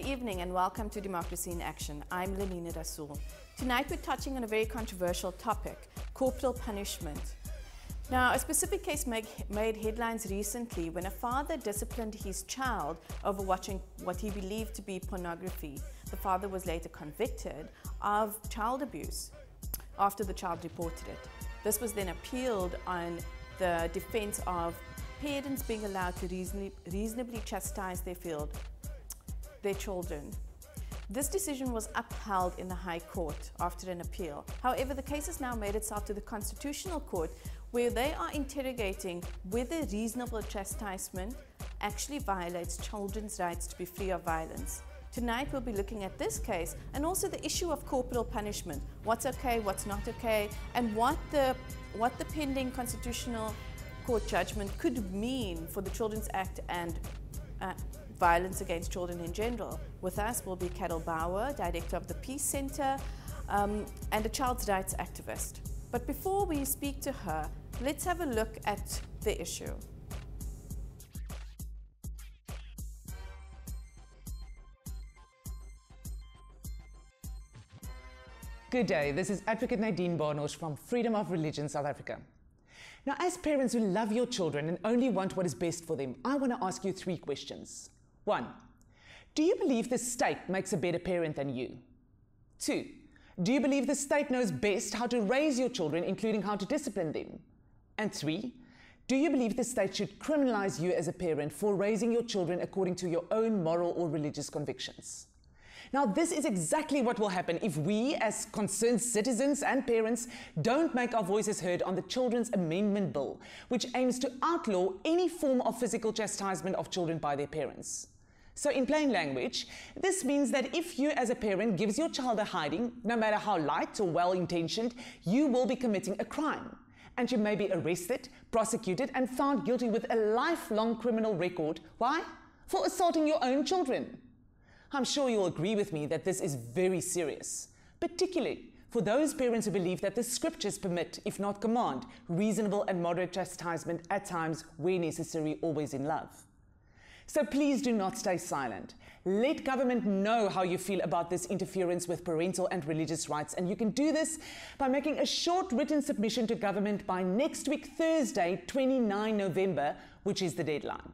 evening and welcome to Democracy in Action. I'm Lenina Rassool. Tonight we're touching on a very controversial topic, corporal punishment. Now, a specific case made headlines recently when a father disciplined his child over watching what he believed to be pornography. The father was later convicted of child abuse after the child reported it. This was then appealed on the defense of parents being allowed to reasonably chastise their children. This decision was upheld in the High Court after an appeal. However, the case has now made itself to the Constitutional Court, where they are interrogating whether reasonable chastisement actually violates children's rights to be free of violence. Tonight we'll be looking at this case and also the issue of corporal punishment. What's okay, what's not okay, and what the pending Constitutional Court judgment could mean for the Children's Act and violence against children in general. With us will be Carol Bauer, Director of the Peace Center and a child's rights activist. But before we speak to her, let's have a look at the issue. Good day, this is Advocate Nadine Barnosh from Freedom of Religion, South Africa. Now, as parents who love your children and only want what is best for them, I want to ask you 3 questions. 1. Do you believe the state makes a better parent than you? 2. Do you believe the state knows best how to raise your children, including how to discipline them? And 3. Do you believe the state should criminalize you as a parent for raising your children according to your own moral or religious convictions? Now, this is exactly what will happen if we, as concerned citizens and parents, don't make our voices heard on the Children's Amendment Bill, which aims to outlaw any form of physical chastisement of children by their parents. So in plain language, this means that if you as a parent gives your child a hiding, no matter how light or well-intentioned, you will be committing a crime. And you may be arrested, prosecuted, and found guilty with a lifelong criminal record. Why? For assaulting your own children. I'm sure you'll agree with me that this is very serious, particularly for those parents who believe that the scriptures permit, if not command, reasonable and moderate chastisement at times where necessary, always in love. So please do not stay silent. Let government know how you feel about this interference with parental and religious rights, and you can do this by making a short written submission to government by next week, Thursday, 29 November, which is the deadline.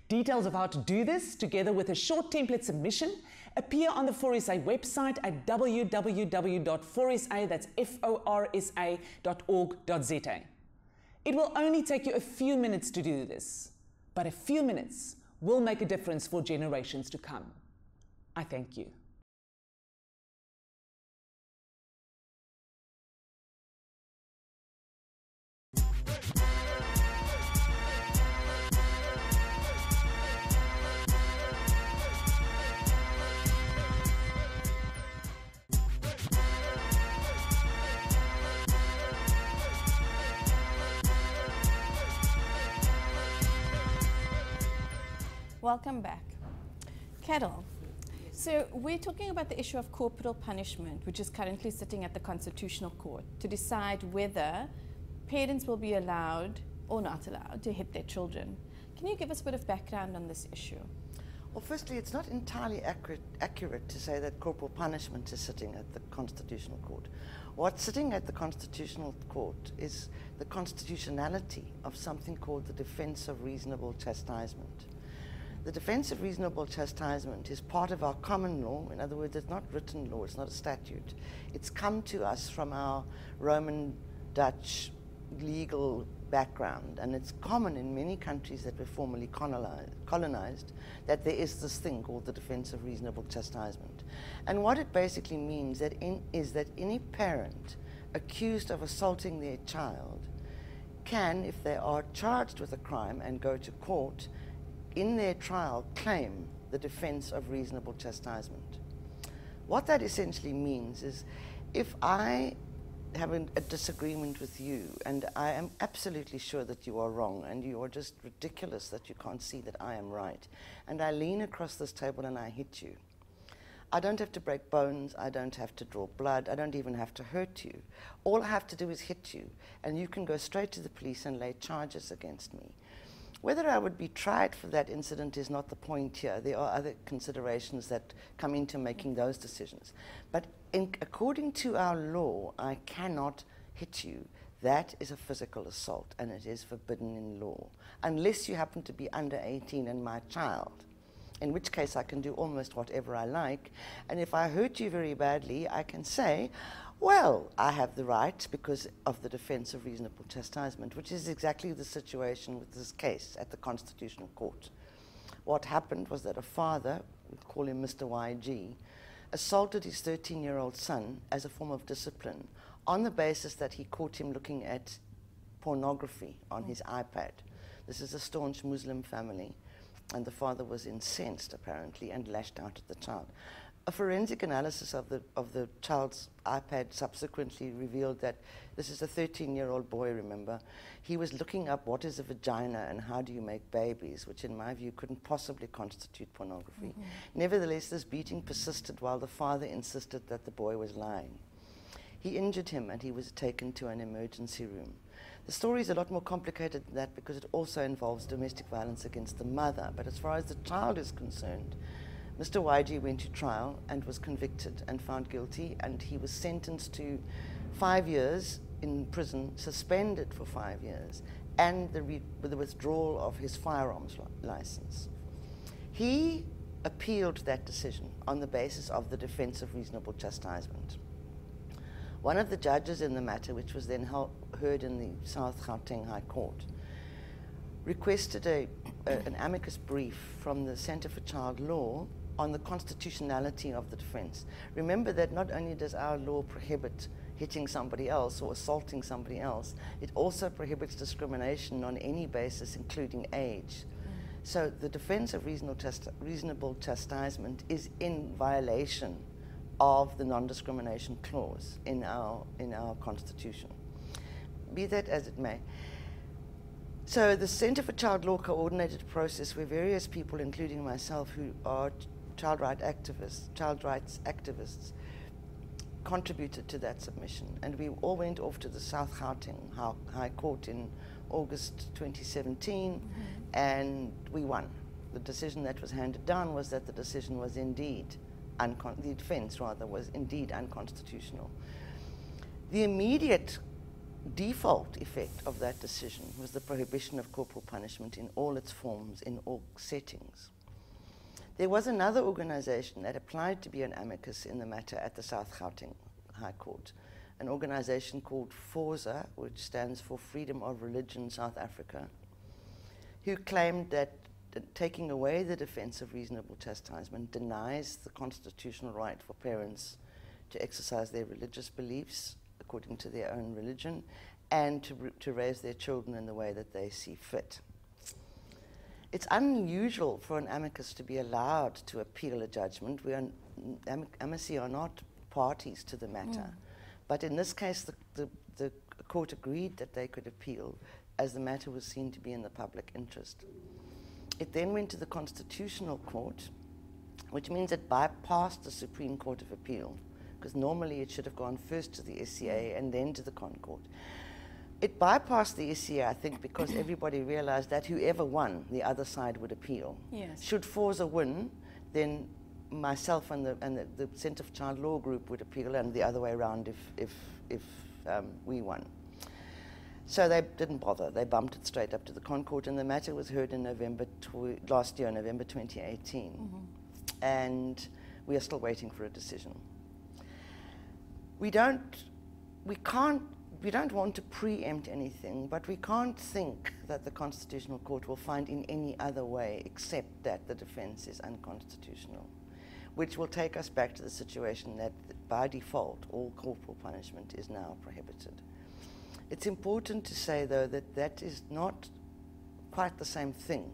Details of how to do this, together with a short template submission, appear on the 4SA website at www.4sa, that's forsa.org.za. It will only take you a few minutes to do this, but a few minutes will make a difference for generations to come. I thank you. Welcome back. Carol, so we're talking about the issue of corporal punishment, which is currently sitting at the Constitutional Court to decide whether parents will be allowed or not allowed to hit their children. Can you give us a bit of background on this issue? Well, firstly, it's not entirely accurate to say that corporal punishment is sitting at the Constitutional Court. What's sitting at the Constitutional Court is the constitutionality of something called the defense of reasonable chastisement. The defense of reasonable chastisement is part of our common law. In other words, it's not written law, it's not a statute. It's come to us from our Roman Dutch legal background, and it's common in many countries that were formerly colonized that there is this thing called the defense of reasonable chastisement. And what it basically means is that any parent accused of assaulting their child can, if they are charged with a crime and go to court, in their trial claim the defense of reasonable chastisement. What that essentially means is if I have a disagreement with you and I am absolutely sure that you are wrong and you are just ridiculous that you can't see that I am right, and I lean across this table and I hit you, I don't have to break bones, I don't have to draw blood, I don't even have to hurt you. All I have to do is hit you, and you can go straight to the police and lay charges against me. Whether I would be tried for that incident is not the point here. There are other considerations that come into making those decisions. But according to our law, I cannot hit you. That is a physical assault, and it is forbidden in law, unless you happen to be under 18 and my child, in which case I can do almost whatever I like. And if I hurt you very badly, I can say, well, I have the right because of the defense of reasonable chastisement, which is exactly the situation with this case at the Constitutional Court. What happened was that a father, we call him Mr. YG, assaulted his 13-year-old son as a form of discipline on the basis that he caught him looking at pornography on his iPad. This is a staunch Muslim family, and the father was incensed, apparently, and lashed out at the child. A forensic analysis of the child's iPad subsequently revealed that this is a 13-year-old boy, remember. He was looking up what is a vagina and how do you make babies, which in my view couldn't possibly constitute pornography. Nevertheless, this beating persisted while the father insisted that the boy was lying. He injured him and he was taken to an emergency room. The story is a lot more complicated than that because it also involves domestic violence against the mother. But as far as the child is concerned, Mr. YG went to trial and was convicted and found guilty, and he was sentenced to 5 years in prison, suspended for 5 years, and the withdrawal of his firearms license. He appealed that decision on the basis of the defense of reasonable chastisement. One of the judges in the matter, which was then heard in the South Gauteng High Court, requested an amicus brief from the Centre for Child Law on the constitutionality of the defense. Remember that not only does our law prohibit hitting somebody else or assaulting somebody else, it also prohibits discrimination on any basis, including age. So the defense of reasonable chastisement is in violation of the non-discrimination clause in our Constitution. Be that as it may. So the Centre for Child Law coordinated a process where various people, including myself, who are child rights activists, contributed to that submission. And we all went off to the South Gauteng High Court in August 2017, and we won. The decision that was handed down was that the decision was indeed, the defense rather, was indeed unconstitutional. The immediate default effect of that decision was the prohibition of corporal punishment in all its forms, in all settings. There was another organization that applied to be an amicus in the matter at the South Gauteng High Court, an organization called FORZA, which stands for Freedom of Religion South Africa, who claimed that taking away the defense of reasonable chastisement denies the constitutional right for parents to exercise their religious beliefs according to their own religion and to raise their children in the way that they see fit. It's unusual for an amicus to be allowed to appeal a judgment. Amici are not parties to the matter. But in this case, the court agreed that they could appeal as the matter was seen to be in the public interest. It then went to the Constitutional Court, which means it bypassed the Supreme Court of Appeal, because normally it should have gone first to the SCA and then to the Con Court. It bypassed the SCA, I think, because everybody realized that whoever won, the other side would appeal. Yes. Should FORZA win, then myself and the Centre for Child Law group would appeal, and the other way around if we won. So they didn't bother. They bumped it straight up to the Con Court, and the matter was heard in last year, November 2018. And we are still waiting for a decision. We don't want to preempt anything, but we can't think that the Constitutional Court will find in any other way except that the defense is unconstitutional, which will take us back to the situation that by default all corporal punishment is now prohibited. It's important to say, though, that that is not quite the same thing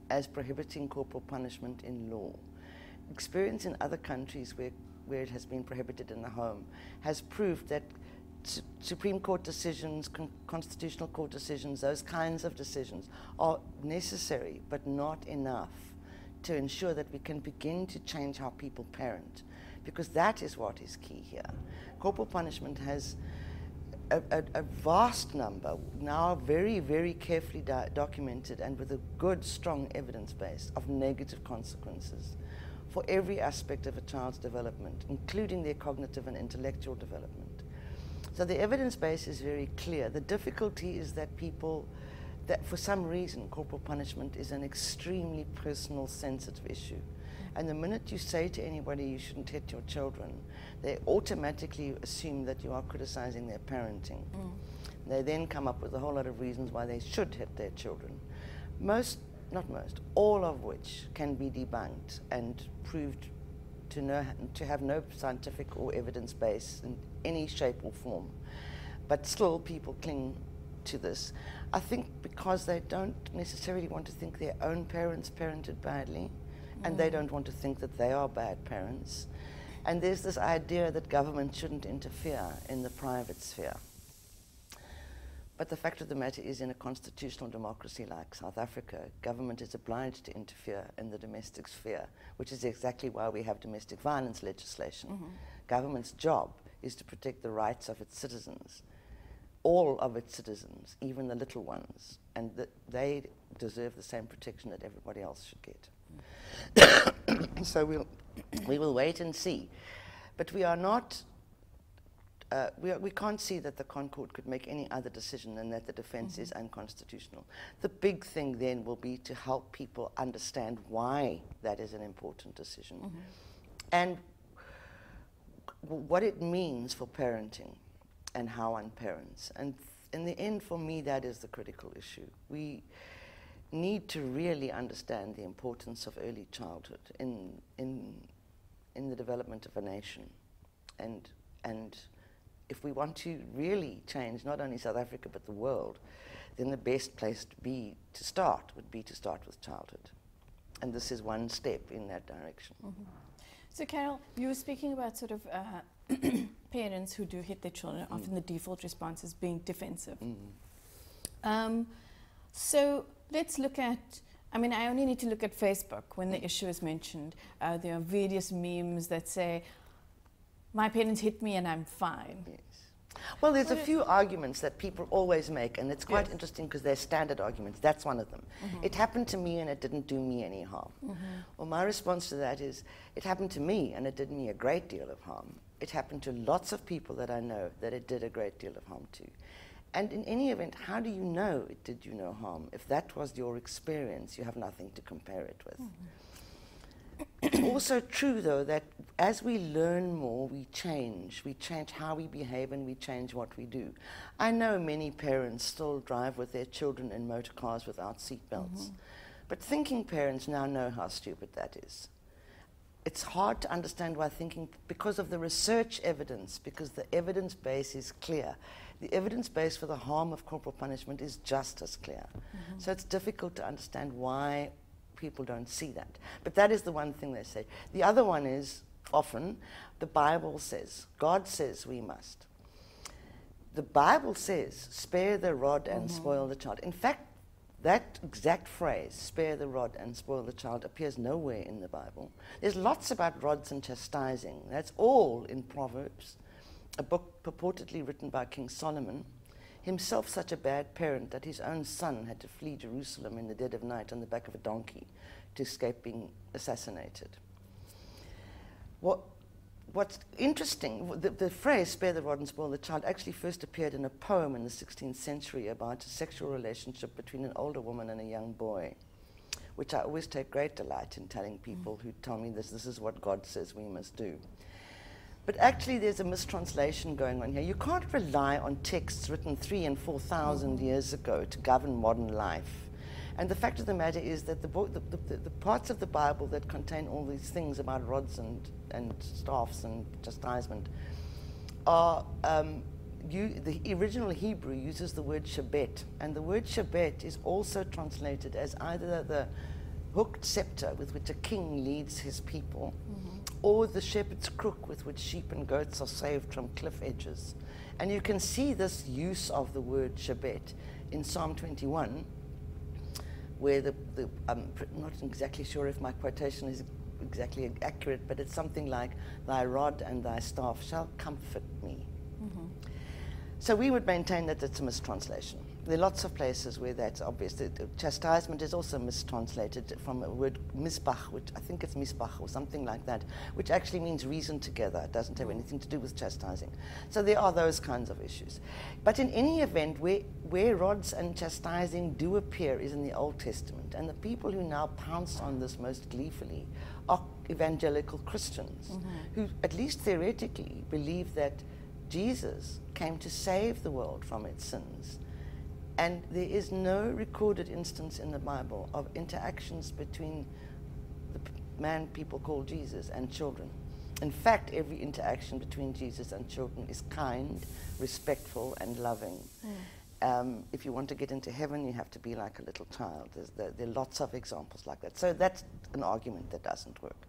as prohibiting corporal punishment in law. Experience in other countries where it has been prohibited in the home has proved that Supreme Court decisions, Constitutional Court decisions, those kinds of decisions are necessary but not enough to ensure that we can begin to change how people parent, because that is what is key here. Corporal punishment has a vast number, now very, very carefully documented and with a good, strong evidence base of negative consequences for every aspect of a child's development, including their cognitive and intellectual development. So the evidence base is very clear. The difficulty is that that for some reason, corporal punishment is an extremely personal, sensitive issue. And the minute you say to anybody you shouldn't hit your children, they automatically assume that you are criticizing their parenting. They then come up with a whole lot of reasons why they should hit their children. All of which can be debunked and proved to have no scientific or evidence base in any shape or form. But still people cling to this. I think because they don't necessarily want to think their own parents parented badly, and they don't want to think that they are bad parents. And there's this idea that government shouldn't interfere in the private sphere. But the fact of the matter is, in a constitutional democracy like South Africa, government is obliged to interfere in the domestic sphere, which is exactly why we have domestic violence legislation. Government's job is to protect the rights of its citizens, all of its citizens, even the little ones, and they deserve the same protection that everybody else should get. So we will wait and see. But we are not, we can't see that the Concord could make any other decision than that the defense is unconstitutional. The big thing then will be to help people understand why that is an important decision and what it means for parenting and how one parents. And in the end, for me, that is the critical issue. We need to really understand the importance of early childhood in the development of a nation. And if we want to really change not only South Africa but the world, then the best place to start would be to start with childhood. And this is one step in that direction. So Carol, you were speaking about sort of parents who do hit their children, often the default response is being defensive. So let's look at, I mean, I only need to look at Facebook when the issue is mentioned. There are various memes that say, my parents hit me and I'm fine. Yes. Well, there's a few arguments that people always make, and it's quite interesting because they're standard arguments. That's one of them. It happened to me and it didn't do me any harm. Well, my response to that is, it happened to me and it did me a great deal of harm. It happened to lots of people that I know that it did a great deal of harm to. And in any event, how do you know it did you no harm? If that was your experience, you have nothing to compare it with. It's also true, though, that as we learn more, we change. We change how we behave and we change what we do. I know many parents still drive with their children in motor cars without seatbelts. But thinking parents now know how stupid that is. It's hard to understand why thinking, because of the research evidence, because the evidence base is clear. The evidence base for the harm of corporal punishment is just as clear. So it's difficult to understand why people don't see that. But that is the one thing they say. The other one is, often, the Bible says, God says we must. The Bible says, spare the rod and spoil the child. In fact, that exact phrase, spare the rod and spoil the child, appears nowhere in the Bible. There's lots about rods and chastising. That's all in Proverbs, a book purportedly written by King Solomon, himself such a bad parent that his own son had to flee Jerusalem in the dead of night on the back of a donkey to escape being assassinated. What's interesting, the phrase spare the rod and spoil the child actually first appeared in a poem in the 16th century about a sexual relationship between an older woman and a young boy, which I always take great delight in telling people who tell me this is what God says we must do. But actually there's a mistranslation going on here. You can't rely on texts written 3,000 and 4,000 years ago to govern modern life. And the fact of the matter is that the parts of the Bible that contain all these things about rods and staffs and chastisement are, the original Hebrew uses the word shabet. And the word shabet is also translated as either the hooked scepter with which a king leads his people, or the shepherd's crook with which sheep and goats are saved from cliff edges. And you can see this use of the word shabet in Psalm 21, where I'm not exactly sure if my quotation is exactly accurate, but it's something like, thy rod and thy staff shall comfort me. So we would maintain that it's a mistranslation. There are lots of places where that's obvious. Chastisement is also mistranslated from a word misbach, which I think it's misbach or something like that, which actually means reason together. It doesn't have anything to do with chastising. So there are those kinds of issues. But in any event, where rods and chastising do appear is in the Old Testament. And the people who now pounce on this most gleefully are evangelical Christians who, at least theoretically, believe that Jesus came to save the world from its sins. And there is no recorded instance in the Bible of interactions between the man people call Jesus and children. In fact, every interaction between Jesus and children is kind, respectful, and loving. If you want to get into heaven, you have to be like a little child. There are lots of examples like that. So that's an argument that doesn't work.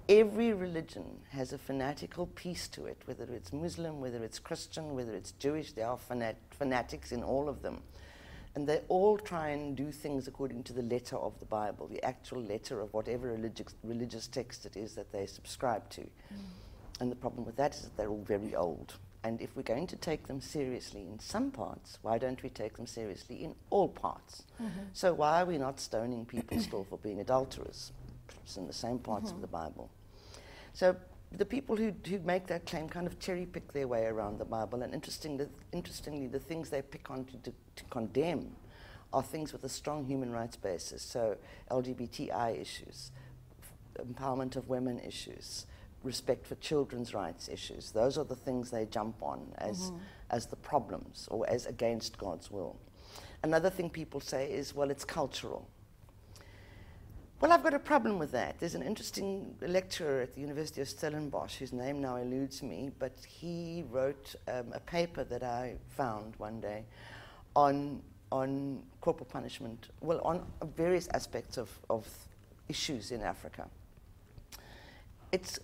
Every religion has a fanatical piece to it, whether it's Muslim, whether it's Christian, whether it's Jewish. There are fanatics in all of them. And they all try and do things according to the letter of the Bible, the actual letter of whatever religious text it is that they subscribe to. And the problem with that is that they're all very old. And if we're going to take them seriously in some parts, why don't we take them seriously in all parts? So why are we not stoning people still for being adulterers? It's in the same parts of the Bible. So the people who make that claim kind of cherry pick their way around the Bible, and interestingly, the things they pick on to condemn are things with a strong human rights basis. So LGBTI issues, empowerment of women issues, respect for children's rights issues. Those are the things they jump on as the problems or as against God's will. Another thing people say is, well, it's cultural. Well, I've got a problem with that. There's an interesting lecturer at the University of Stellenbosch, whose name now eludes me, but he wrote a paper that I found one day on corporal punishment, well, on various aspects of issues in Africa. It's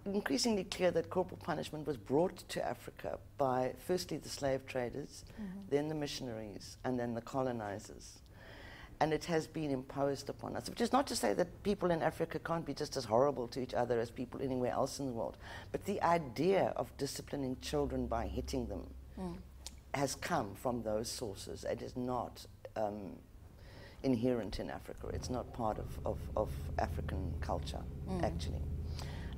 increasingly clear that corporal punishment was brought to Africa by, firstly, the slave traders, then the missionaries, and then the colonizers. And it has been imposed upon us, which is not to say that people in Africa can't be just as horrible to each other as people anywhere else in the world. But the idea of disciplining children by hitting them has come from those sources. It is not inherent in Africa. It's not part of African culture, actually.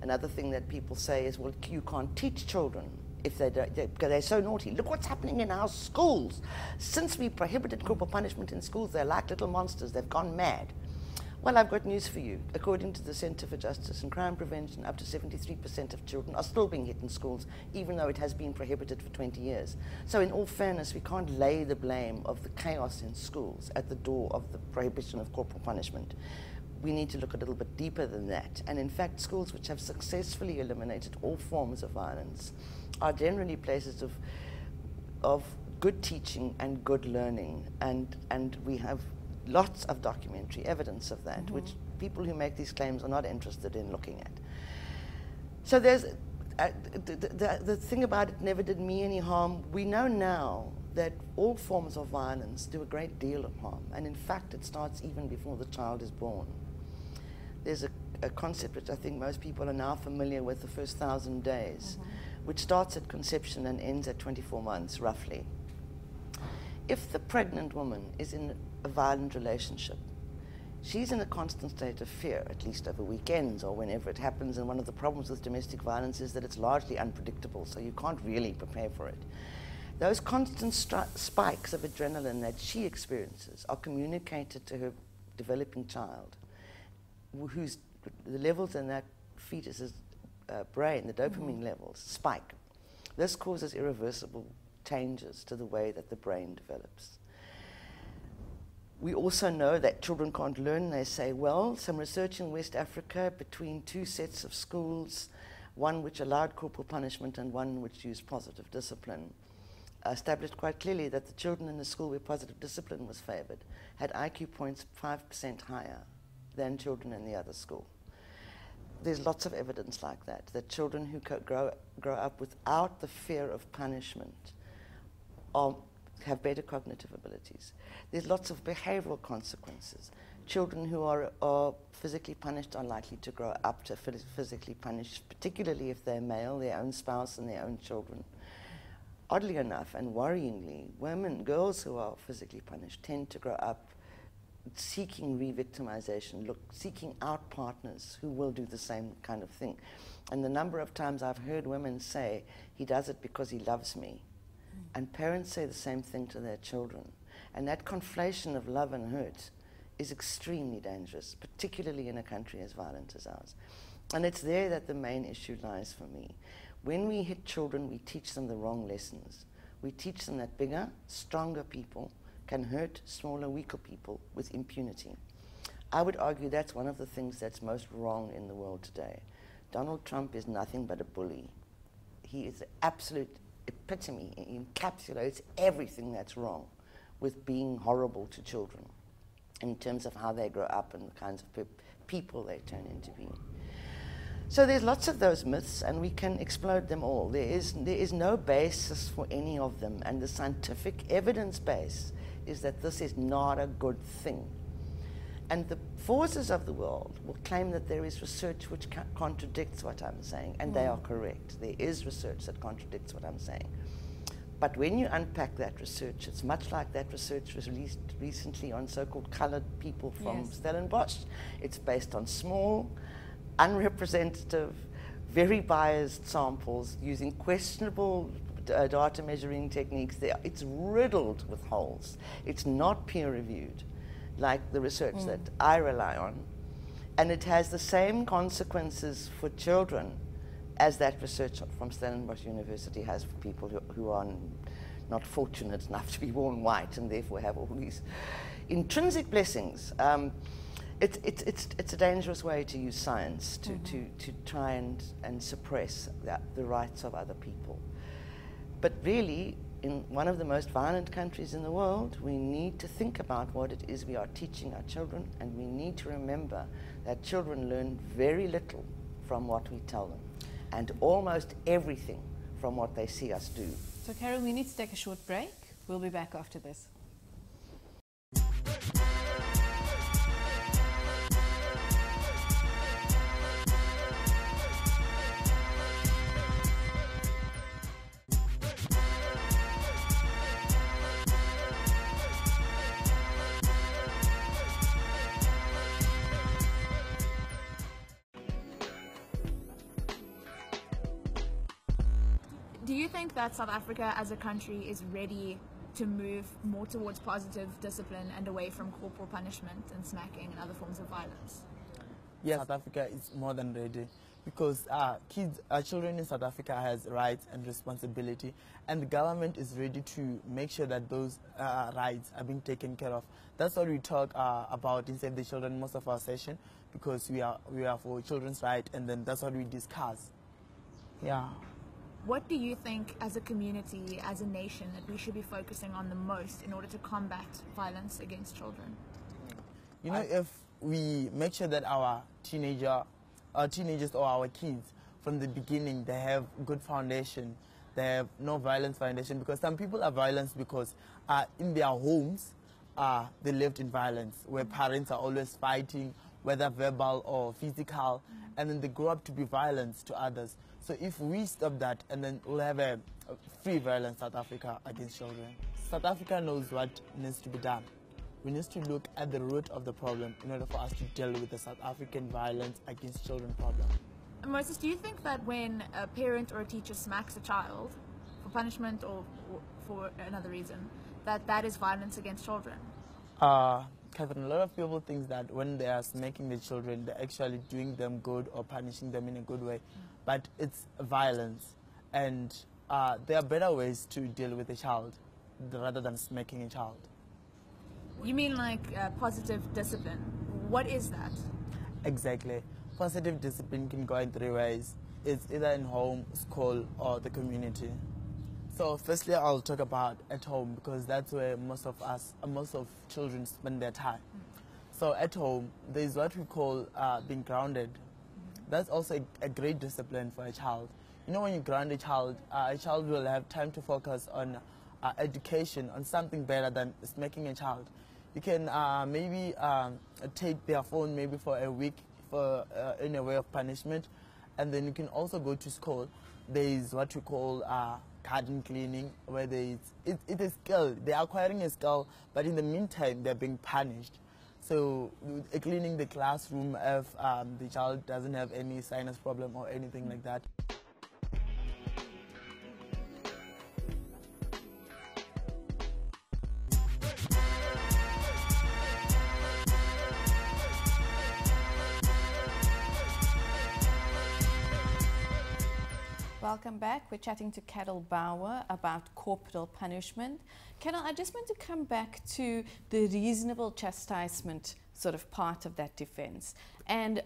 Another thing that people say is, well, you can't teach children if they're so naughty. Look what's happening in our schools. Since we prohibited corporal punishment in schools, they're like little monsters. They've gone mad. Well, I've got news for you. According to the Center for Justice and Crime Prevention, up to 73% of children are still being hit in schools, even though it has been prohibited for 20 years. So in all fairness, we can't lay the blame of the chaos in schools at the door of the prohibition of corporal punishment. We need to look a little bit deeper than that. And in fact, schools which have successfully eliminated all forms of violence are generally places of good teaching and good learning. And we have lots of documentary evidence of that, which people who make these claims are not interested in looking at. So there's the thing about it never did me any harm. We know now that all forms of violence do a great deal of harm. And in fact, it starts even before the child is born. There's a concept which I think most people are now familiar with, the first 1,000 days, which starts at conception and ends at 24 months, roughly. If the pregnant woman is in a violent relationship, she's in a constant state of fear, at least over weekends or whenever it happens. And one of the problems with domestic violence is that it's largely unpredictable, so you can't really prepare for it. Those constant spikes of adrenaline that she experiences are communicated to her developing child, whose the levels in that fetus's brain, the dopamine levels, spike. This causes irreversible changes to the way that the brain develops. We also know that children can't learn. They say, well, some research in West Africa between two sets of schools, one which allowed corporal punishment and one which used positive discipline, established quite clearly that the children in the school where positive discipline was favored had IQ points 5% higher than children in the other school. There's lots of evidence like that, that children who grow up without the fear of punishment have better cognitive abilities. There's lots of behavioral consequences. Children who are physically punished are likely to grow up to physically punished, particularly if they're male, their own spouse and their own children oddly enough and worryingly, girls who are physically punished tend to grow up seeking re-victimization, seeking out partners who will do the same kind of thing. And the number of times I've heard women say, he does it because he loves me. And parents say the same thing to their children. And that conflation of love and hurt is extremely dangerous, particularly in a country as violent as ours. And it's there that the main issue lies for me. When we hit children, we teach them the wrong lessons. We teach them that bigger, stronger people can hurt smaller, weaker people with impunity. I would argue that's one of the things that's most wrong in the world today. Donald Trump is nothing but a bully. He is the absolute epitome. He encapsulates everything that's wrong with being horrible to children in terms of how they grow up and the kinds of people they turn into being. So there's lots of those myths, and we can explode them all. There is no basis for any of them, and the scientific evidence base is that this is not a good thing. And the forces of the world will claim that there is research which contradicts what I'm saying, and they are correct. There is research that contradicts what I'm saying. But when you unpack that research, it's much like that research was released recently on so-called colored people from Stellenbosch. It's based on small, unrepresentative, very biased samples using questionable data measuring techniques. It's riddled with holes. It's not peer-reviewed like the research that I rely on. And it has the same consequences for children as that research from Stellenbosch University has for people who are not fortunate enough to be born white and therefore have all these intrinsic blessings. It's a dangerous way to use science to try and suppress the rights of other people. But really, in one of the most violent countries in the world, we need to think about what it is we are teaching our children, and we need to remember that children learn very little from what we tell them, and almost everything from what they see us do. So Carol, we need to take a short break. We'll be back after this. Do you think that South Africa as a country is ready to move more towards positive discipline and away from corporal punishment and smacking and other forms of violence? Yes, South Africa is more than ready, because children in South Africa has rights and responsibility, and the government is ready to make sure that those rights are being taken care of. That's what we talk about in Save the Children most of our session, because we are for children's rights, and then that's what we discuss. Yeah. What do you think as a community, as a nation, that we should be focusing on the most in order to combat violence against children? You know, if we make sure that our teenagers or our kids from the beginning, they have good foundation, they have no violence foundation, because some people are violent because in their homes they lived in violence, where parents are always fighting, whether verbal or physical, and then they grow up to be violent to others. So if we stop that, and then we'll have a free violence South Africa against children. South Africa knows what needs to be done. We need to look at the root of the problem in order for us to deal with the South African violence against children problem. Moses, do you think that when a parent or a teacher smacks a child for punishment or for another reason, that is violence against children? Catherine, a lot of people think that when they are smacking the children, they're actually doing them good or punishing them in a good way. But it's violence, and there are better ways to deal with a child rather than smacking a child. You mean like positive discipline? What is that? Exactly. Positive discipline can go in 3 ways. It's either in home, school, or the community. So firstly, I'll talk about at home, because that's where most of children spend their time. So at home, there's what we call being grounded. That's also a great discipline for a child. You know, when you ground a child will have time to focus on education, on something better than smacking a child. You can maybe take their phone maybe for a week in a way of punishment, and then you can also go to school. There is what we call garden cleaning, whether it's a skill. They're acquiring a skill, but in the meantime, they're being punished. So cleaning the classroom if the child doesn't have any sinus problem or anything like that. Welcome back. We're chatting to Carol Bauer about corporal punishment. Carol, I just want to come back to the reasonable chastisement sort of part of that defense. And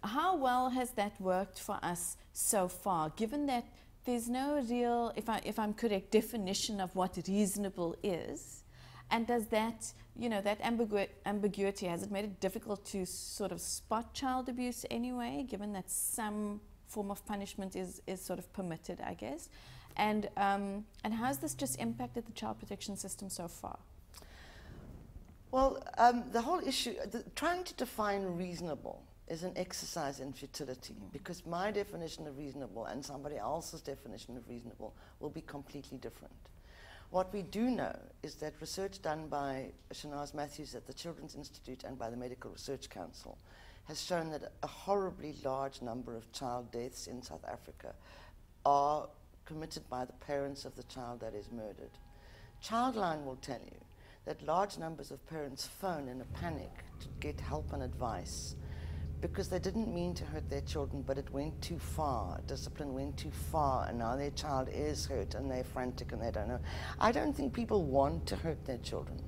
how well has that worked for us so far, given that there's no real, if I'm correct, definition of what reasonable is? And does that, you know, that ambiguity, has it made it difficult to sort of spot child abuse anyway, given that some form of punishment is sort of permitted, I guess? And how has this just impacted the child protection system so far? Well, the whole issue, trying to define reasonable is an exercise in futility, because my definition of reasonable and somebody else's definition of reasonable will be completely different. What we do know is that research done by Shanaz Matthews at the Children's Institute and by the Medical Research Council has shown that a horribly large number of child deaths in South Africa are committed by the parents of the child that is murdered. Childline will tell you that large numbers of parents phone in a panic to get help and advice because they didn't mean to hurt their children, but it went too far. Discipline went too far, and now their child is hurt and they're frantic and they don't know. I don't think people want to hurt their children.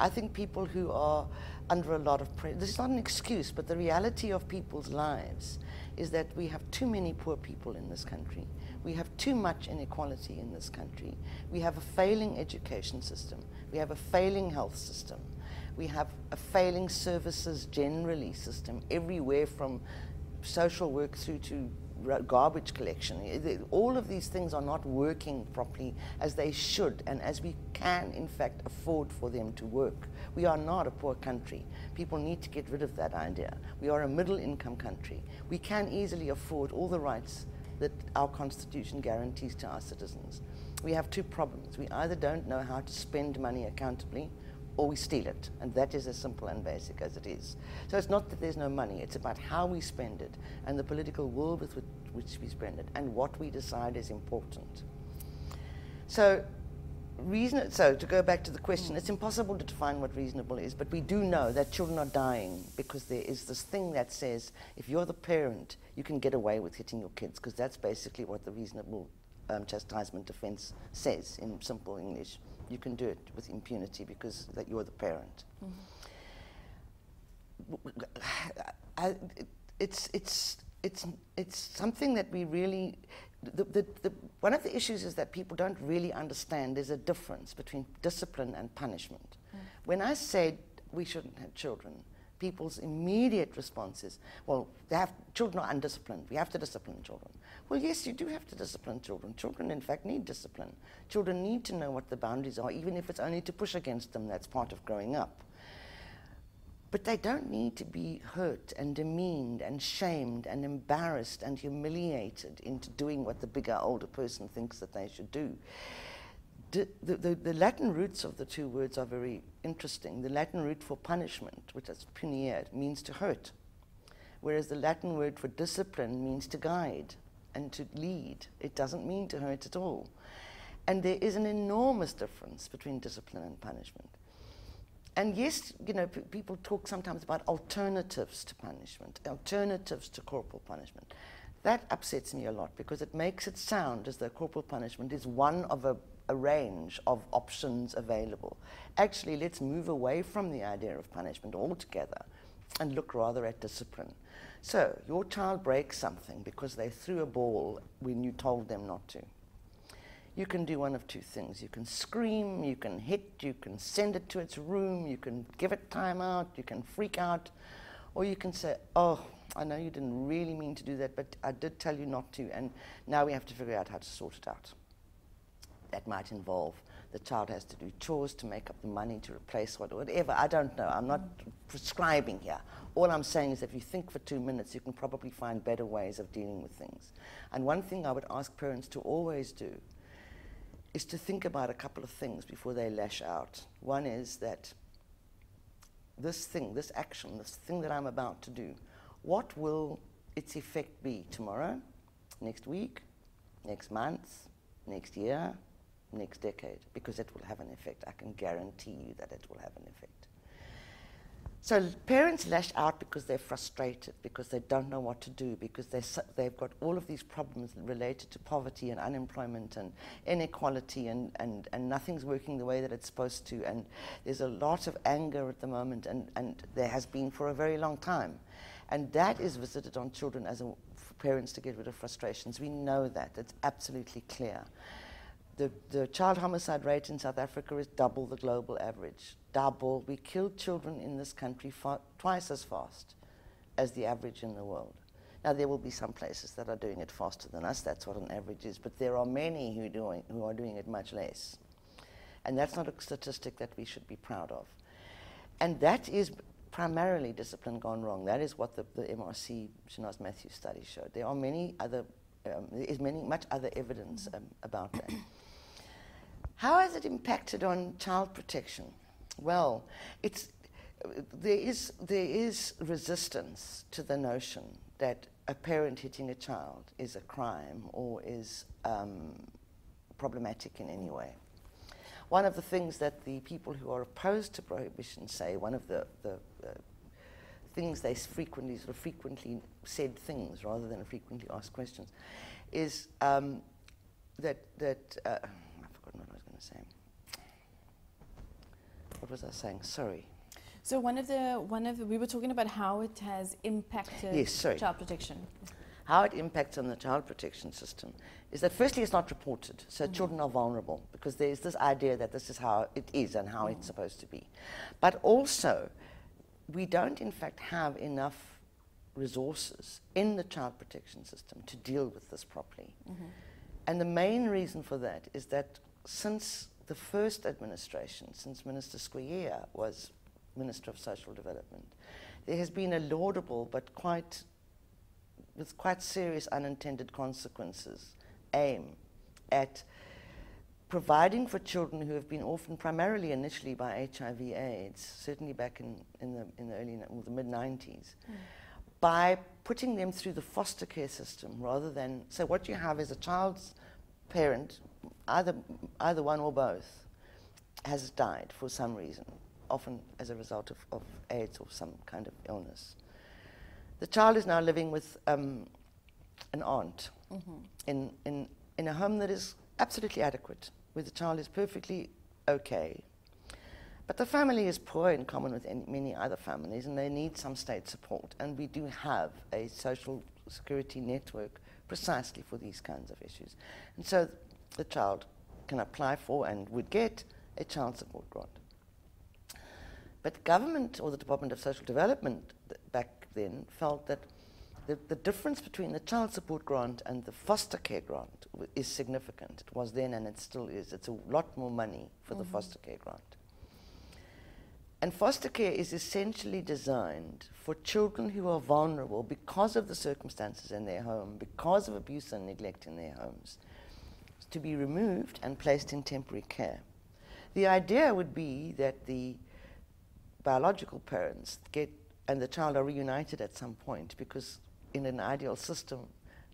I think people who are under a lot of pressure, this is not an excuse, but the reality of people's lives is that we have too many poor people in this country. We have too much inequality in this country. We have a failing education system. We have a failing health system. We have a failing services generally system, everywhere from social work through to garbage collection. All of these things are not working properly as they should, and as we can in fact afford for them to work. We are not a poor country. People need to get rid of that idea. We are a middle income country. We can easily afford all the rights that our Constitution guarantees to our citizens. We have two problems. We either don't know how to spend money accountably, or we steal it, and that is as simple and basic as it is. So it's not that there's no money, it's about how we spend it, and the political will with which we spend it, and what we decide is important. So to go back to the question, it's impossible to define what reasonable is, but we do know that children are dying because there is this thing that says, if you're the parent, you can get away with hitting your kids, because that's basically what the reasonable chastisement defense says in simple English. You can do it with impunity because that you're the parent. Mm-hmm. It's something that we really, one of the issues is that people don't really understand there's a difference between discipline and punishment. Mm. When I said we shouldn't have children, people's immediate response is, well, children are undisciplined, we have to discipline children. Well, yes, you do have to discipline children. Children, in fact, need discipline. Children need to know what the boundaries are, even if it's only to push against them. That's part of growing up. But they don't need to be hurt and demeaned and shamed and embarrassed and humiliated into doing what the bigger, older person thinks that they should do. The Latin roots of the two words are very interesting. The Latin root for punishment, which is punire, means to hurt, whereas the Latin word for discipline means to guide and to lead. It doesn't mean to hurt at all. And there is an enormous difference between discipline and punishment. And yes, you know, people talk sometimes about alternatives to punishment, alternatives to corporal punishment. That upsets me a lot because it makes it sound as though corporal punishment is one of a range of options available. Actually, let's move away from the idea of punishment altogether and look rather at discipline. So, your child breaks something because they threw a ball when you told them not to. You can do one of two things. You can scream, you can hit, you can send it to its room, you can give it time out, you can freak out, or you can say, oh, I know you didn't really mean to do that, but I did tell you not to, and now we have to figure out how to sort it out. That might involve the child has to do chores to make up the money to replace whatever. I don't know. I'm not prescribing here. All I'm saying is if you think for 2 minutes, you can probably find better ways of dealing with things. And one thing I would ask parents to always do is to think about a couple of things before they lash out. One is that this thing, this action, this thing that I'm about to do, what will its effect be tomorrow, next week, next month, next year, next decade? Because it will have an effect. I can guarantee you that it will have an effect. So parents lash out because they're frustrated, because they don't know what to do, because they've got all of these problems related to poverty and unemployment and inequality, and nothing's working the way that it's supposed to. And there's a lot of anger at the moment, and there has been for a very long time. And that is visited on children as for parents to get rid of frustrations. We know that. It's absolutely clear. The child homicide rate in South Africa is double the global average. Double. We kill children in this country twice as fast as the average in the world. Now, there will be some places that are doing it faster than us. That's what an average is. But there are many who are doing it much less. And that's not a statistic that we should be proud of. And that is primarily discipline gone wrong. That is what the MRC Shanaz Matthews study showed. There are many other, much other evidence about that. How has it impacted on child protection? Well, there is resistance to the notion that a parent hitting a child is a crime or is problematic in any way. One of the things that the people who are opposed to prohibition say, one of the things they frequently said things rather than frequently asked questions, is that I've forgotten what I was going to say. What was I saying? Sorry. So we were talking about how it has impacted child protection. How it impacts on the child protection system is that firstly it's not reported, so children are vulnerable because there's this idea that this is how it is and how it's supposed to be. But also, we don't in fact have enough resources in the child protection system to deal with this properly. And the main reason for that is that since the first administration, since Minister Skweyiya was Minister of Social Development, there has been a laudable but with quite serious unintended consequences aim at providing for children who have been orphaned primarily initially by HIV/AIDS, certainly back in the early or the mid-90s, by putting them through the foster care system rather than, so what you have is a child's parent, either one or both, has died for some reason, often as a result of AIDS or some kind of illness. The child is now living with an aunt in a home that is absolutely adequate, where the child is perfectly okay. But the family is poor in common with many other families, and they need some state support. And we do have a social security network precisely for these kinds of issues. And so the child can apply for and would get a child support grant. But government or the Department of Social Development back then felt that the difference between the child support grant and the foster care grant is significant. It was then and it still is. It's a lot more money for the foster care grant. And foster care is essentially designed for children who are vulnerable because of the circumstances in their home, because of abuse and neglect in their homes, to be removed and placed in temporary care. The idea would be that the biological parents and the child are reunited at some point, because in an ideal system,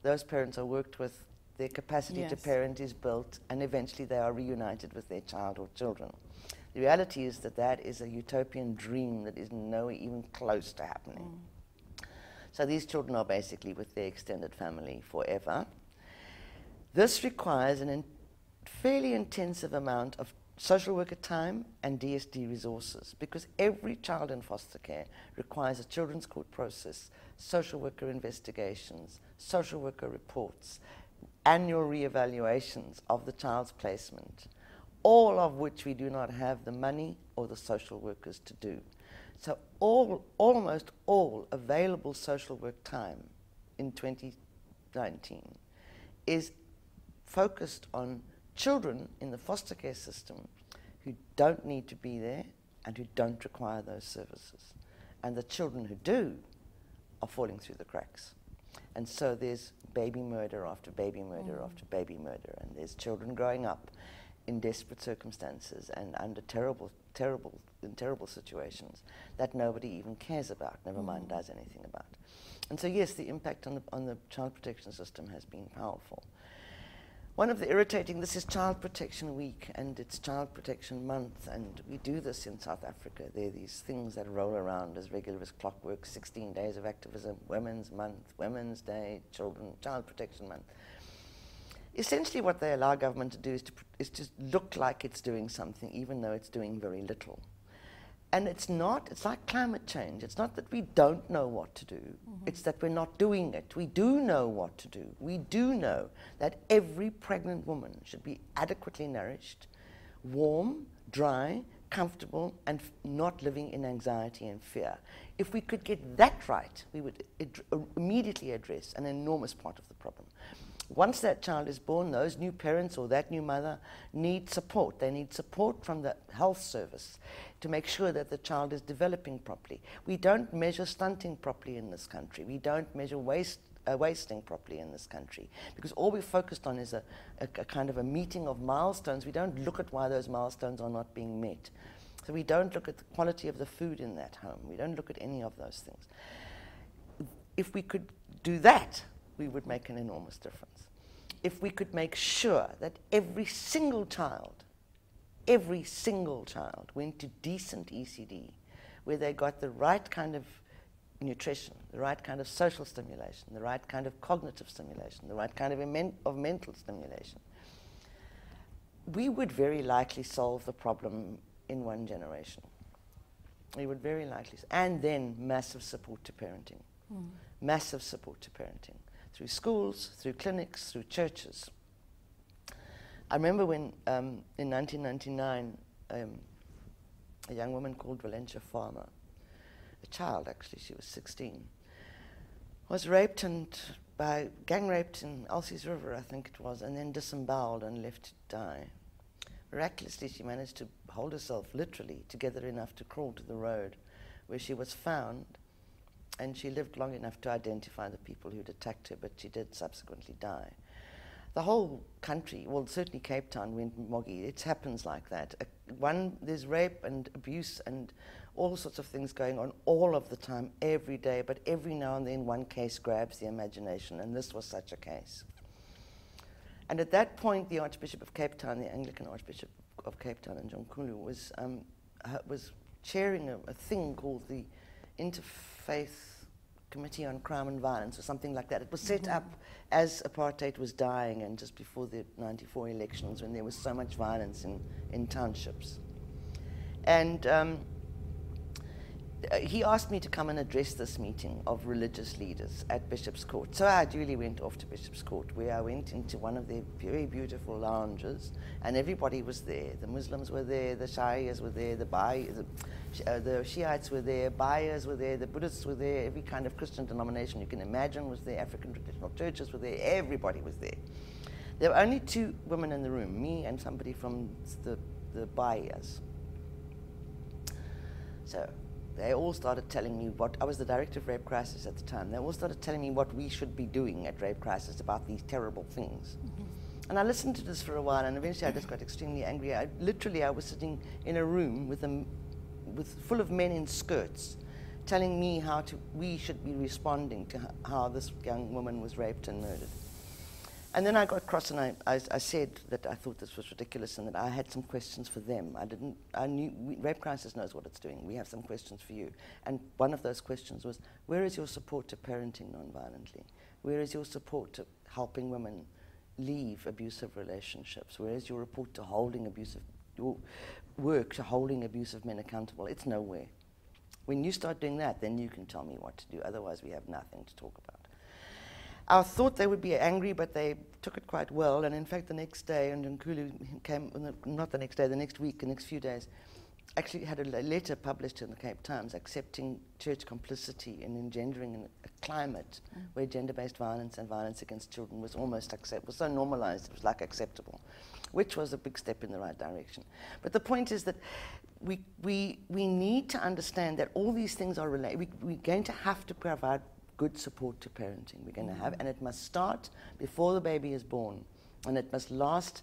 those parents are worked with, their capacity to parent is built, and eventually they are reunited with their child or children. The reality is that that is a utopian dream that is nowhere even close to happening. So these children are basically with their extended family forever. This requires a fairly intensive amount of social worker time and DSD resources, because every child in foster care requires a children's court process, social worker investigations, social worker reports, annual re-evaluations of the child's placement, all of which we do not have the money or the social workers to do. So almost all available social work time in 2019 is focused on children in the foster care system who don't need to be there and who don't require those services. And the children who do are falling through the cracks. And so there's baby murder after baby murder after baby murder, and there's children growing up in desperate circumstances and under terrible situations that nobody even cares about, never mind does anything about. And so yes, the impact on the child protection system has been powerful. One of the irritating, this is Child Protection Week and it's Child Protection Month, and we do this in South Africa. There are these things that roll around as regular as clockwork, 16 days of activism, Women's Month, Women's Day, Child Protection Month. Essentially what they allow government to do is to look like it's doing something, even though it's doing very little. And it's like climate change. It's not that we don't know what to do, it's that we're not doing it. We do know what to do. We do know that every pregnant woman should be adequately nourished, warm, dry, comfortable, and not living in anxiety and fear. If we could get that right, we would immediately address an enormous part of the problem. Once that child is born, those new parents or that new mother need support. They need support from the health service to make sure that the child is developing properly. We don't measure stunting properly in this country. We don't measure wasting properly in this country, because all we're focused on is a kind of a meeting of milestones. We don't look at why those milestones are not being met. So we don't look at the quality of the food in that home. We don't look at any of those things. If we could do that, we would make an enormous difference. If we could make sure that every single child went to decent ECD, where they got the right kind of nutrition, the right kind of social stimulation, the right kind of cognitive stimulation, the right kind of mental stimulation, we would very likely solve the problem in one generation. We would very likely, and then massive support to parenting. Massive support to parenting. Through schools, through clinics, through churches. I remember when, in 1999, a young woman called Valencia Farmer, a child actually, she was 16, was raped and gang raped in Elsie's River, I think it was, and then disemboweled and left to die. Miraculously, she managed to hold herself literally together enough to crawl to the road where she was found. And she lived long enough to identify the people who'd attacked her, but she did subsequently die. The whole country, well, certainly Cape Town went moggy. It happens like that. There's rape and abuse and all sorts of things going on all of the time, every day, but every now and then one case grabs the imagination, and this was such a case. And at that point, the Archbishop of Cape Town, the Anglican Archbishop of Cape Town in Jonkulu, was chairing a thing called the Interfaith Committee on Crime and Violence or something like that. It was set up as apartheid was dying and just before the '94 elections, when there was so much violence in townships. And he asked me to come and address this meeting of religious leaders at Bishop's Court. So I duly went off to Bishop's Court, where I went into one of their very beautiful lounges, and everybody was there. The Muslims were there, the Shias were there, the Shiites were there, Bayas were there, the Buddhists were there, every kind of Christian denomination you can imagine was there, African traditional churches were there, everybody was there. There were only two women in the room, me and somebody from the Bayas. So they all started telling me I was the director of Rape Crisis at the time, they all started telling me what we should be doing at Rape Crisis about these terrible things. And I listened to this for a while, and eventually I just got extremely angry. I was sitting in a room full of men in skirts, telling me how we should be responding to how this young woman was raped and murdered. And then I got cross and I said that I thought this was ridiculous and that I had some questions for them. Rape Crisis knows what it's doing. We have some questions for you. And one of those questions was, where is your support to parenting non-violently? Where is your support to helping women leave abusive relationships? Where is your report to your work to holding abusive men accountable? It's nowhere. When you start doing that, then you can tell me what to do. Otherwise, we have nothing to talk about. I thought they would be angry, but they took it quite well. And in fact, the next day, and Nkulu came, not the next day, the next week, the next few days, actually had a letter published in the Cape Times accepting church complicity in engendering a climate where gender-based violence and violence against children was almost was so normalized, it was like acceptable. which was a big step in the right direction. But the point is that we need to understand that all these things are related. We're going to have to provide good support to parenting. We're going to have, and it must start before the baby is born, and it must last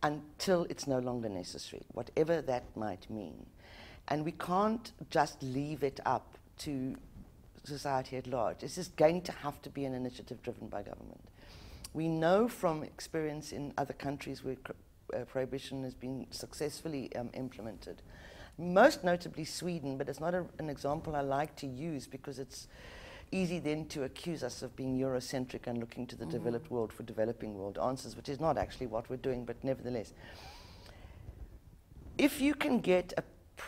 until it's no longer necessary, whatever that might mean. And we can't just leave it up to society at large. This is going to have to be an initiative driven by government. We know from experience in other countries where prohibition has been successfully implemented, most notably Sweden, but it's not an example I like to use because it's easy then to accuse us of being Eurocentric and looking to the developed world for developing world answers, which is not actually what we're doing, but nevertheless. If you can get a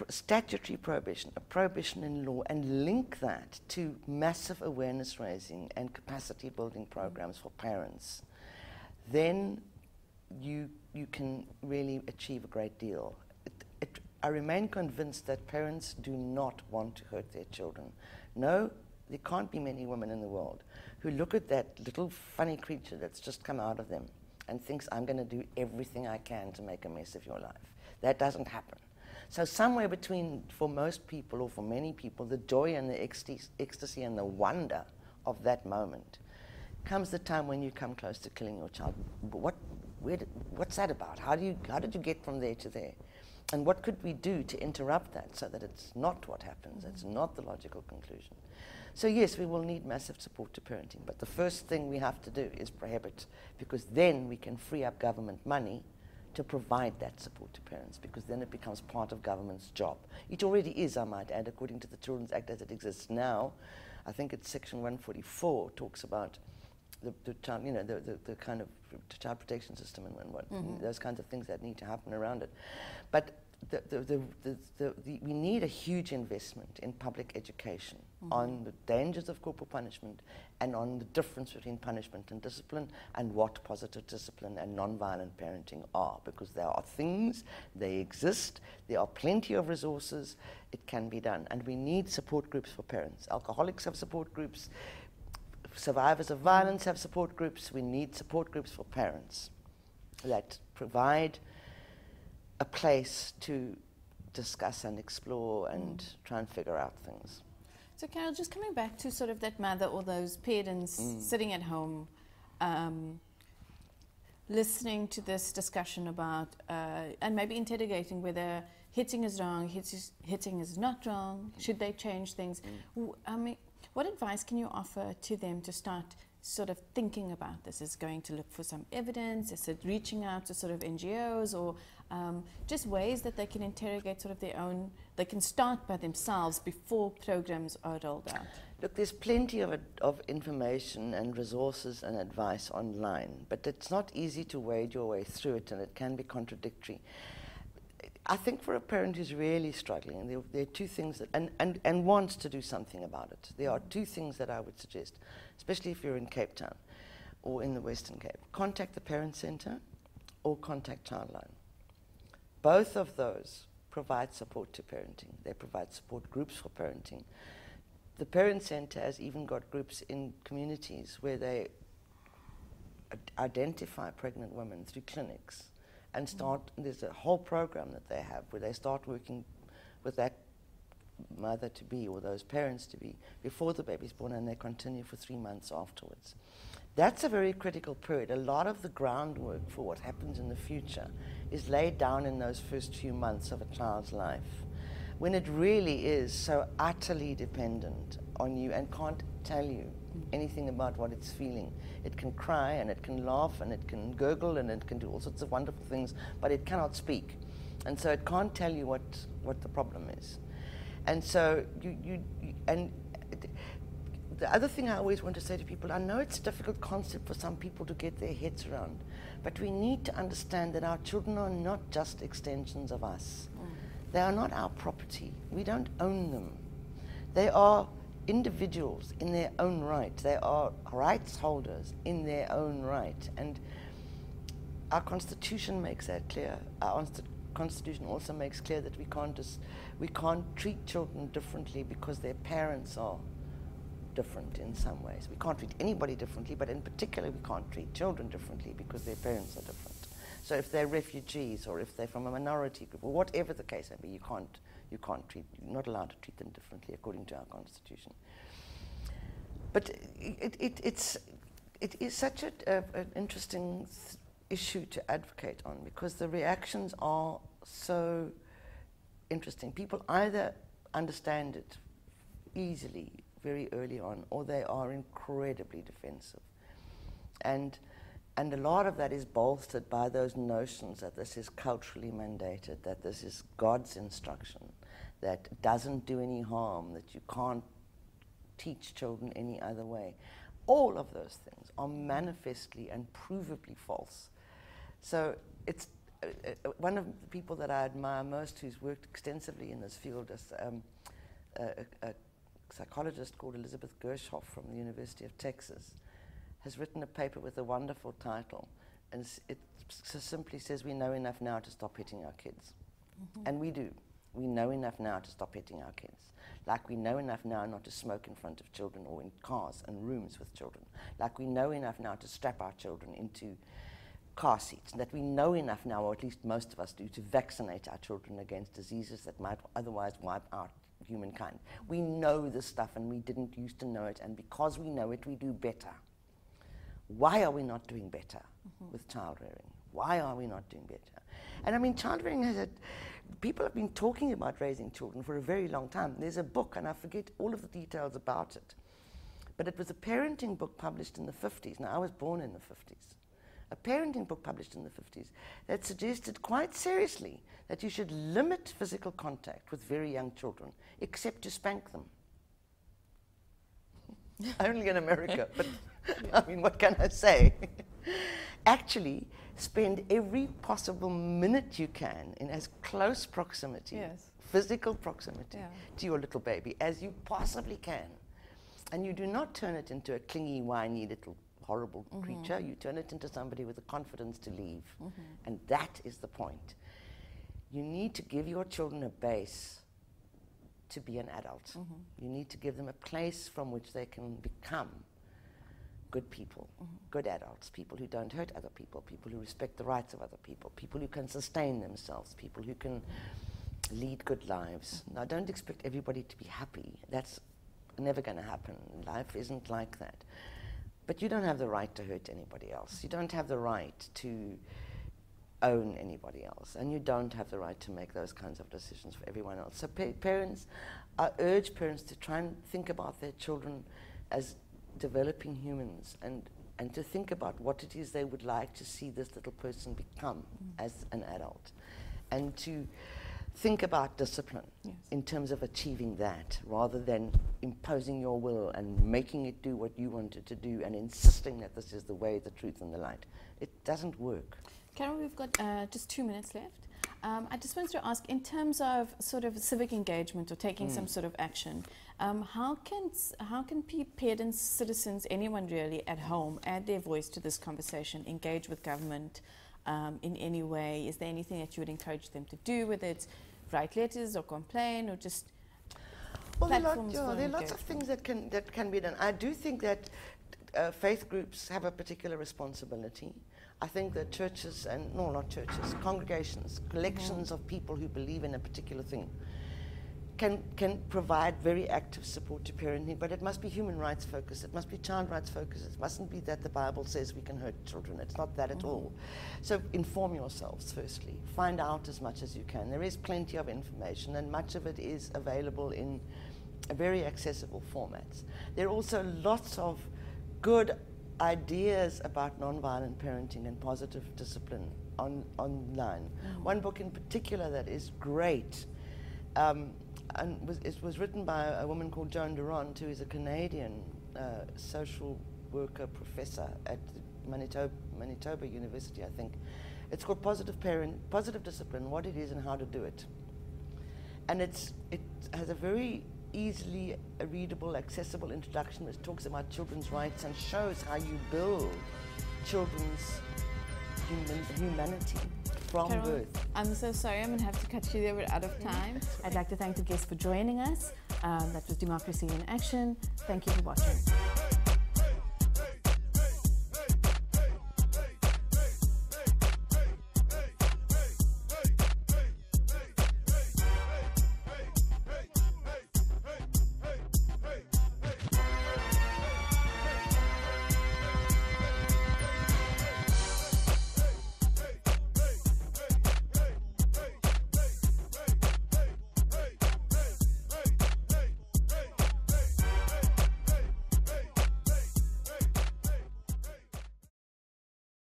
statutory prohibition, a prohibition in law, and link that to massive awareness raising and capacity building programs for parents, then you can really achieve a great deal. I remain convinced that parents do not want to hurt their children. No, there can't be many women in the world who look at that little funny creature that's just come out of them and thinks, I'm going to do everything I can to make a mess of your life. That doesn't happen. So somewhere between, for most people or for many people, the joy and the ecstasy and the wonder of that moment comes the time when you come close to killing your child. What's that about? How did you get from there to there? And what could we do to interrupt that so that it's not what happens, it's not the logical conclusion? So yes, we will need massive support to parenting, but the first thing we have to do is prohibit, because then we can free up government money to provide that support to parents, because then it becomes part of government's job. It already is, I might add, according to the Children's Act as it exists now. I think it's Section 144 talks about the child, the kind of child protection system and those kinds of things that need to happen around it. But we need a huge investment in public education on the dangers of corporal punishment and on the difference between punishment and discipline and what positive discipline and non-violent parenting are, because there are things, they exist, there are plenty of resources, it can be done. And we need support groups for parents. Alcoholics have support groups, survivors of violence have support groups. We need support groups for parents that provide a place to discuss and explore and try and figure out things. So Carol, just coming back to sort of that mother or those parents sitting at home, listening to this discussion about, and maybe interrogating whether hitting is wrong, hitting is not wrong, should they change things? I mean, what advice can you offer to them to start sort of thinking about this? Is going to look for some evidence? Is it reaching out to sort of NGOs, or just ways that they can interrogate sort of their own, they can start by themselves before programs are rolled out? Look, there's plenty of information and resources and advice online, but it's not easy to wade your way through it, and it can be contradictory. I think for a parent who's really struggling, there are two things that, and wants to do something about it, there are two things that I would suggest, especially if you're in Cape Town or in the Western Cape. Contact the Parent Centre or contact Childline. Both of those provide support to parenting. They provide support groups for parenting. The Parent Centre has even got groups in communities where they identify pregnant women through clinics and start, there's a whole program that they have where they start working with that mother-to-be or those parents-to-be before the baby's born, and they continue for 3 months afterwards. That's a very critical period. A lot of the groundwork for what happens in the future is laid down in those first few months of a child's life, when it really is so utterly dependent on you and can't tell you anything about what it's feeling. It can cry and it can laugh and it can gurgle and it can do all sorts of wonderful things, but it cannot speak. And so it can't tell you what the problem is. And so the other thing I always want to say to people, I know it's a difficult concept for some people to get their heads around, but we need to understand that our children are not just extensions of us. They are not our property. We don't own them. They are individuals in their own right. They are rights holders in their own right. And our Constitution makes that clear. Our Constitution also makes clear that we can't treat children differently because their parents are different in some ways. We can't treat anybody differently, but in particular we can't treat children differently because their parents are different. So if they're refugees or if they're from a minority group or whatever the case may be, you're not allowed to treat them differently according to our constitution. But it is such an interesting issue to advocate on, because the reactions are so interesting. People either understand it easily very early on, or they are incredibly defensive. And a lot of that is bolstered by those notions that this is culturally mandated, that this is God's instruction, that doesn't do any harm, that you can't teach children any other way. All of those things are manifestly and provably false. So it's one of the people that I admire most, who's worked extensively in this field, is a psychologist called Elizabeth Gershoff from the University of Texas, has written a paper with a wonderful title, and it simply says, we know enough now to stop hitting our kids. And we do. We know enough now to stop hitting our kids. Like we know enough now not to smoke in front of children or in cars and rooms with children. Like we know enough now to strap our children into car seats. And that we know enough now, or at least most of us do, to vaccinate our children against diseases that might otherwise wipe out humankind. We know this stuff, and we didn't used to know it, and because we know it, we do better. Why are we not doing better with child rearing? Why are we not doing better? And I mean, child rearing people have been talking about raising children for a very long time. There's a book, and I forget all of the details about it, but it was a parenting book published in the 50s. Now, I was born in the 50s. A parenting book published in the 50s that suggested quite seriously that you should limit physical contact with very young children, except to spank them. Only in America, but I mean, what can I say? Actually, spend every possible minute you can in as close proximity, physical proximity, to your little baby as you possibly can. And you do not turn it into a clingy, whiny little horrible creature. You turn it into somebody with the confidence to leave. And that is the point. You need to give your children a base to be an adult. You need to give them a place from which they can become good people, good adults, people who don't hurt other people, people who respect the rights of other people, people who can sustain themselves, people who can lead good lives. Now, don't expect everybody to be happy. That's never going to happen. Life isn't like that. But you don't have the right to hurt anybody else. You don't have the right to own anybody else. And you don't have the right to make those kinds of decisions for everyone else. So parents, I urge parents to try and think about their children as developing humans, and to think about what it is they would like to see this little person become as an adult, and to think about discipline in terms of achieving that, rather than imposing your will and making it do what you want it to do and insisting that this is the way, the truth, and the light. It doesn't work. Carol, we've got just 2 minutes left. I just wanted to ask, in terms of sort of civic engagement or taking some sort of action, how can parents, citizens, anyone really at home add their voice to this conversation, engage with government in any way? Is there anything that you would encourage them to do, whether it's write letters or complain or just platforms? Well, there are lots of things that can be done. I do think that faith groups have a particular responsibility. I think that churches, and no, not churches, congregations, collections of people who believe in a particular thing can provide very active support to parenting, but it must be human rights focused, it must be child rights focused, it mustn't be that the Bible says we can hurt children. It's not that at all. So inform yourselves firstly, find out as much as you can. There is plenty of information, and much of it is available in very accessible formats. There are also lots of good ideas about nonviolent parenting and positive discipline online. One book in particular that is great, and it was written by a woman called Joan Durant, who is a Canadian social worker professor at Manitoba University, I think. It's called Positive Discipline, What It Is and How to Do It. And it has a very easily readable, accessible introduction which talks about children's rights and shows how you build children's humanity from Carol, birth. I'm so sorry, I'm going to have to cut you there. We're out of time. I'd like to thank the guests for joining us. That was Democracy in Action. Thank you for watching.